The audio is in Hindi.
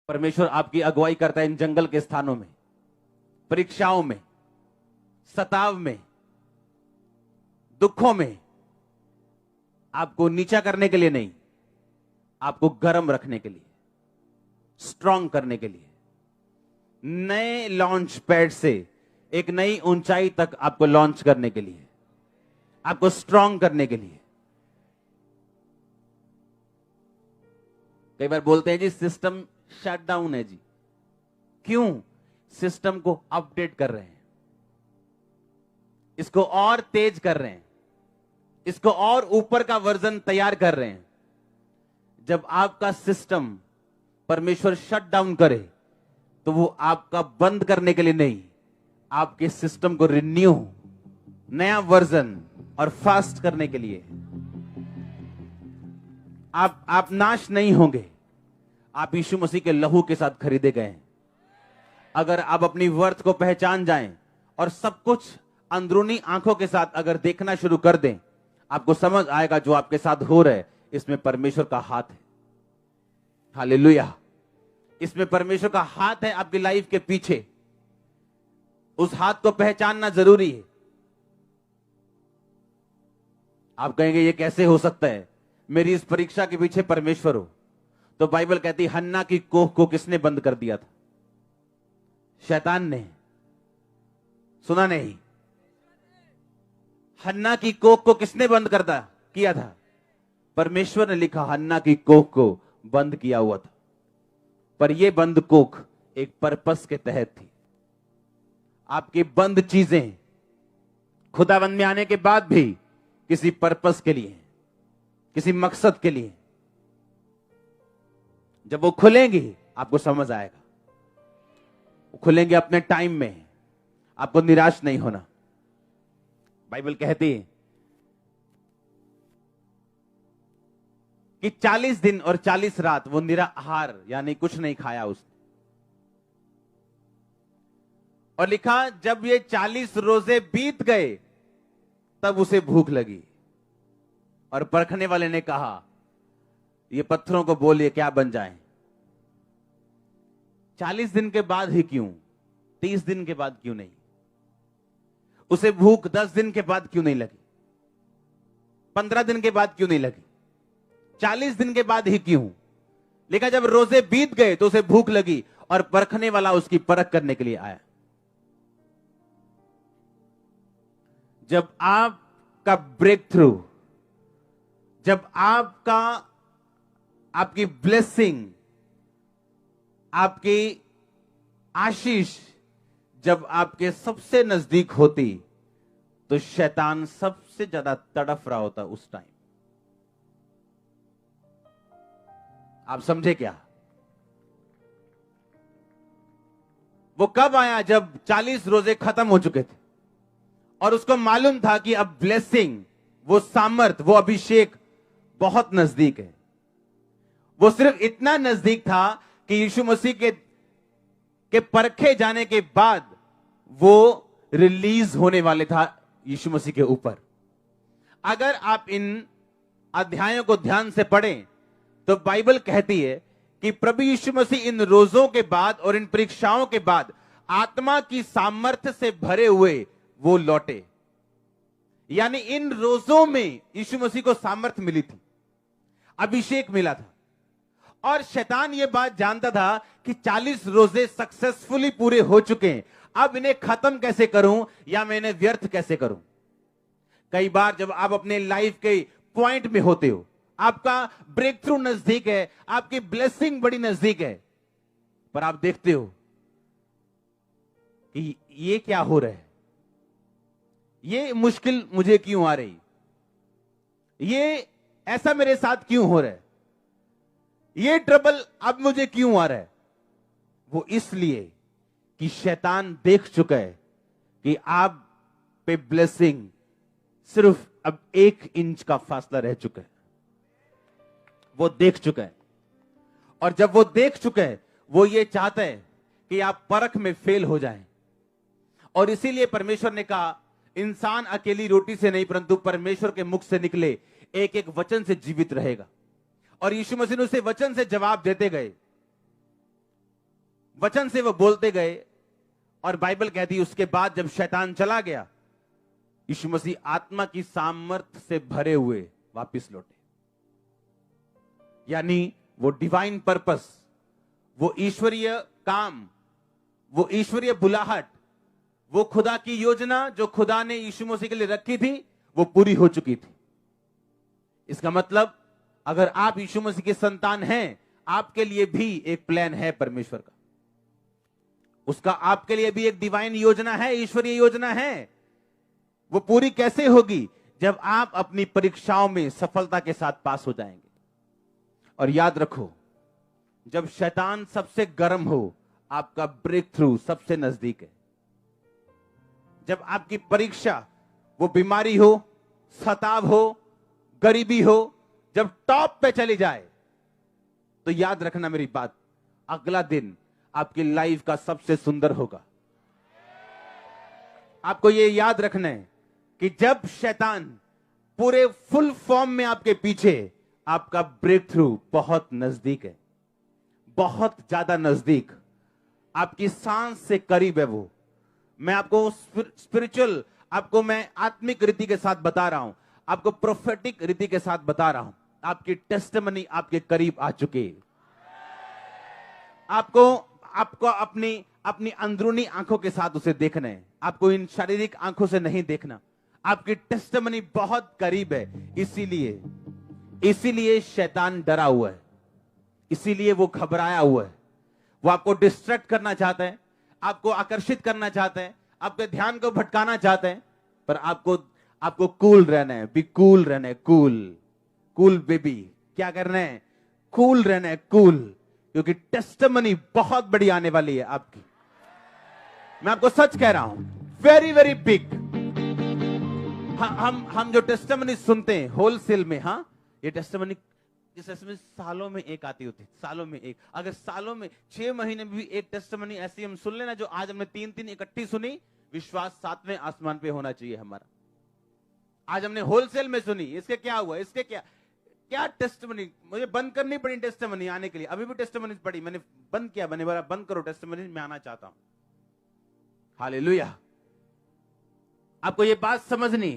परमेश्वर आपकी अगुवाई करता है इन जंगल के स्थानों में, परीक्षाओं में, सताव में, दुखों में, आपको नीचा करने के लिए नहीं, आपको गर्म रखने के लिए, स्ट्रांग करने के लिए, नए लॉन्च पैड से एक नई ऊंचाई तक आपको लॉन्च करने के लिए, आपको स्ट्रांग करने के लिए। कई बार बोलते हैं जी सिस्टम शट डाउन है जी। क्यों? सिस्टम को अपडेट कर रहे हैं, इसको और तेज कर रहे हैं, इसको और ऊपर का वर्जन तैयार कर रहे हैं। जब आपका सिस्टम परमेश्वर शट डाउन करे तो वो आपका बंद करने के लिए नहीं, आपके सिस्टम को रिन्यू, नया वर्जन और फास्ट करने के लिए। आप नाश नहीं होंगे, आप यीशु मसीह के लहू के साथ खरीदे गए हैं। अगर आप अपनी वर्थ को पहचान जाएं और सब कुछ अंदरूनी आंखों के साथ अगर देखना शुरू कर दें, आपको समझ आएगा जो आपके साथ हो रहा है इसमें परमेश्वर का हाथ है। हालेलुया। इसमें परमेश्वर का हाथ है आपकी लाइफ के पीछे। उस हाथ को पहचानना जरूरी है। आप कहेंगे ये कैसे हो सकता है, मेरी इस परीक्षा के पीछे परमेश्वर हो। तो बाइबल कहती है हन्ना की कोख को किसने बंद कर दिया था? शैतान ने। सुना नहीं? हन्ना की कोख को किसने बंद किया था? परमेश्वर ने लिखा हन्ना की कोख को बंद किया हुआ था। पर यह बंद कोख एक पर्पस के तहत थी। आपकी बंद चीजें खुदाबंद में आने के बाद भी किसी पर्पस के लिए, किसी मकसद के लिए। जब वो खुलेंगी आपको समझ आएगा। वो खुलेंगे अपने टाइम में, आपको निराश नहीं होना। बाइबल कहती है कि 40 दिन और 40 रात वो निराहार यानी कुछ नहीं खाया उसने। और लिखा जब ये 40 रोजे बीत गए तब उसे भूख लगी। और परखने वाले ने कहा ये पत्थरों को बोलिए क्या बन जाएं। 40 दिन के बाद ही क्यों? 30 दिन के बाद क्यों नहीं? उसे भूख 10 दिन के बाद क्यों नहीं लगी? 15 दिन के बाद क्यों नहीं लगी? 40 दिन के बाद ही क्यों? लेकिन जब रोजे बीत गए तो उसे भूख लगी और परखने वाला उसकी परख करने के लिए आया। जब आपका ब्रेक थ्रू, जब आपकी ब्लेसिंग, आपकी आशीष जब आपके सबसे नजदीक होती तो शैतान सबसे ज्यादा तड़फ रहा होता उस टाइम। आप समझे क्या? वो कब आया? जब 40 रोजे खत्म हो चुके थे और उसको मालूम था कि अब ब्लेसिंग, वो सामर्थ, वो अभिषेक बहुत नजदीक है। वो सिर्फ इतना नजदीक था कि यीशु मसीह के परखे जाने के बाद वो रिलीज होने वाले था यीशु मसीह के ऊपर। अगर आप इन अध्यायों को ध्यान से पढ़ें तो बाइबल कहती है कि प्रभु यीशु मसीह इन रोजों के बाद और इन परीक्षाओं के बाद आत्मा की सामर्थ्य से भरे हुए वो लौटे। यानी इन रोजों में यीशु मसीह को सामर्थ्य मिली थी, अभिषेक मिला था। और शैतान ये बात जानता था कि 40 रोजे सक्सेसफुली पूरे हो चुके हैं, अब इन्हें खत्म कैसे करूं या मैं इन्हें व्यर्थ कैसे करूं। कई बार जब आप अपने लाइफ के पॉइंट में होते हो, आपका ब्रेक थ्रू नजदीक है, आपकी ब्लेसिंग बड़ी नजदीक है, पर आप देखते हो कि ये क्या हो रहा है, ये मुश्किल मुझे क्यों आ रही, ये ऐसा मेरे साथ क्यों हो रहा है, ये ट्रबल अब मुझे क्यों आ रहा है। वो इसलिए कि शैतान देख चुका है कि आप पे ब्लेसिंग सिर्फ अब 1 इंच का फासला रह चुका है। वो देख चुका है, और जब वो देख चुका है वो ये चाहता है कि आप परख में फेल हो जाएं। और इसीलिए परमेश्वर ने कहा इंसान अकेली रोटी से नहीं परंतु परमेश्वर के मुख से निकले एक एक वचन से जीवित रहेगा। और यीशु मसीह ने उसे वचन से जवाब देते गए। वचन से वो बोलते गए, और बाइबल कहती है उसके बाद जब शैतान चला गया, यीशु मसीह आत्मा की सामर्थ्य से भरे हुए वापस लौटे। यानी वो डिवाइन पर्पस, वो ईश्वरीय काम, वो ईश्वरीय बुलाहट, वो खुदा की योजना जो खुदा ने यीशु मसीह के लिए रखी थी, वो पूरी हो चुकी थी। इसका मतलब अगर आप यीशु मसीह के संतान हैं, आपके लिए भी एक प्लान है परमेश्वर का। उसका आपके लिए भी एक डिवाइन योजना है, ईश्वरीय योजना है। वो पूरी कैसे होगी? जब आप अपनी परीक्षाओं में सफलता के साथ पास हो जाएंगे। और याद रखो, जब शैतान सबसे गर्म हो, आपका ब्रेक थ्रू सबसे नजदीक है। जब आपकी परीक्षा, वो बीमारी हो, सताव हो, गरीबी हो, जब टॉप पे चली जाए, तो याद रखना मेरी बात, अगला दिन आपकी लाइफ का सबसे सुंदर होगा। आपको यह याद रखना है कि जब शैतान पूरे फुल फॉर्म में आपके पीछे, आपका ब्रेक थ्रू बहुत नजदीक है, बहुत ज्यादा नजदीक, आपकी सांस से करीब है वो। मैं आपको स्पिरिचुअल, आपको मैं आत्मिक रीति के साथ बता रहा हूं, आपको प्रोफेटिक रीति के साथ बता रहा हूं। आपकी टेस्टिमनी आपके करीब आ चुकी है। आपको अपनी अंदरूनी आंखों के साथ उसे देखना है, आपको इन शारीरिक आंखों से नहीं देखना। आपकी टेस्टिमनी बहुत करीब है। इसीलिए शैतान डरा हुआ है, इसीलिए वो घबराया हुआ है। वो आपको डिस्ट्रैक्ट करना चाहता है, आपको आकर्षित करना चाहता है, आपके ध्यान को भटकाना चाहता है, पर आपको कूल रहना है। बी कूल रहना है, कूल बेबी। क्या करना है? कूल रहना है, कूल, क्योंकि टेस्टिमनी बहुत बड़ी आने वाली है आपकी। मैं आपको सच कह रहा हूं, वेरी वेरी बिग। हम जो टेस्टिमनी सुनते हैं होलसेल में, हाँ, ये टेस्टिमनी सालों में एक आती होती, सालों में एक। अगर सालों में 6 महीने में भी एक टेस्टिमनी ऐसी हम सुन लेना, जो आज हमने 3 इकट्ठी सुनी, विश्वास 7वें आसमान पे होना चाहिए हमारा। आज हमने होलसेल में सुनी, इसके क्या हुआ, इसके क्या टेस्टिमनी। मुझे बंद करनी पड़ी टेस्टिमनी आने के लिए। अभी भी टेस्टिमनी पड़ी, मैंने बंद किया, मैंने बोला बंद करो टेस्टिमनी, मैं आना चाहता हूं। हालेलुया। आपको ये बात समझनी,